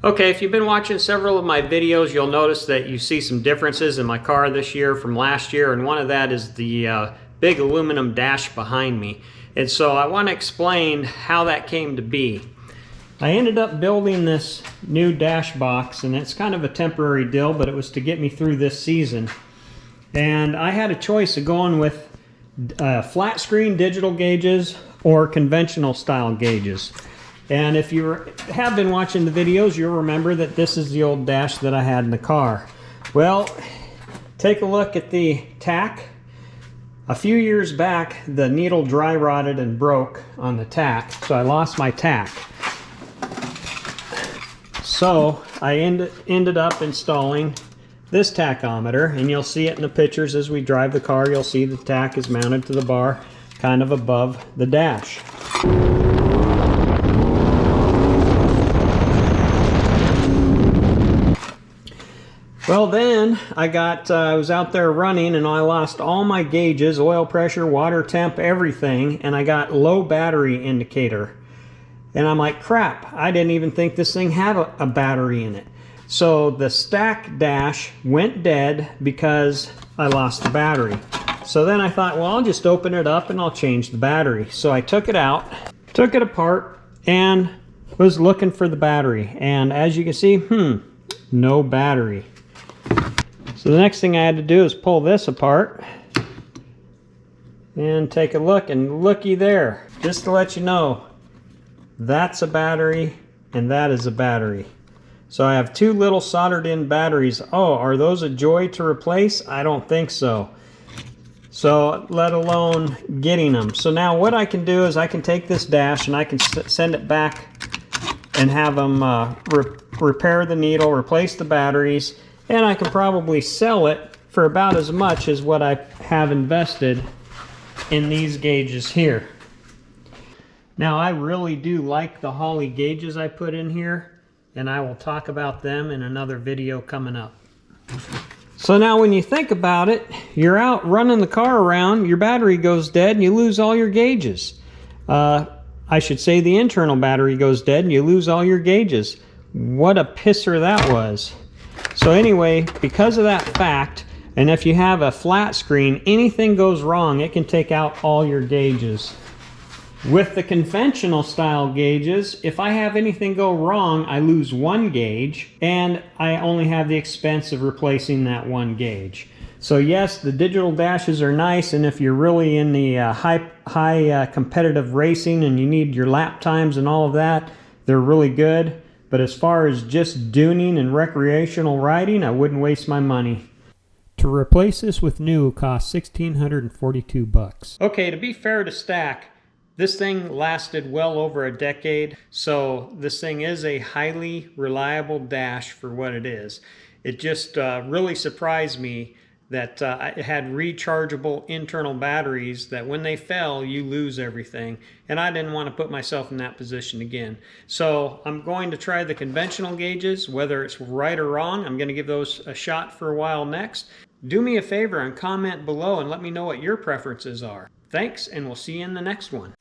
Okay, if you've been watching several of my videos, you'll notice that you see some differences in my car this year from last year, and one of that is the big aluminum dash behind me. And so I want to explain how that came to be. I ended up building this new dash box, and it's kind of a temporary deal, but it was to get me through this season. And I had a choice of going with flat screen digital gauges or conventional style gauges. And if you have been watching the videos, you'll remember that this is the old dash that I had in the car. Well, take a look at the tack. A few years back, the needle dry rotted and broke on the tack, so I lost my tack. So I ended up installing this tachometer, and you'll see it in the pictures as we drive the car. You'll see the tack is mounted to the bar kind of above the dash. Well, then I was out there running and I lost all my gauges, oil pressure, water temp, everything, and I got low battery indicator. And I'm like, crap, I didn't even think this thing had a battery in it. So the stack dash went dead because I lost the battery. So then I thought, well, I'll just open it up and I'll change the battery. So I took it out, took it apart, and was looking for the battery. And as you can see, no battery. So the next thing I had to do is pull this apart and take a look, and looky there, just to let you know, that's a battery and that is a battery. So I have two little soldered in batteries. Oh, are those a joy to replace? I don't think so. So let alone getting them. So now what I can do is I can take this dash and I can send it back and have them repair the needle, replace the batteries, and I can probably sell it for about as much as what I have invested in these gauges here. Now, I really do like the Holley gauges I put in here, and I will talk about them in another video coming up. So now when you think about it, you're out running the car around, your battery goes dead, and you lose all your gauges. I should say the internal battery goes dead, and you lose all your gauges. What a pisser that was. So anyway, because of that fact, and if you have a flat screen, anything goes wrong, it can take out all your gauges. With the conventional style gauges, if I have anything go wrong, I lose one gauge, and I only have the expense of replacing that one gauge. So yes, the digital dashes are nice, and if you're really in the high competitive racing and you need your lap times and all of that, they're really good. But as far as just dooning and recreational riding, I wouldn't waste my money. To replace this with new costs $1,642. Okay, to be fair to Stack, this thing lasted well over a decade, so this thing is a highly reliable dash for what it is. It just really surprised me that it had rechargeable internal batteries that when they fell, you lose everything. And I didn't want to put myself in that position again. So I'm going to try the conventional gauges, whether it's right or wrong. I'm going to give those a shot for a while next. Do me a favor and comment below and let me know what your preferences are. Thanks, and we'll see you in the next one.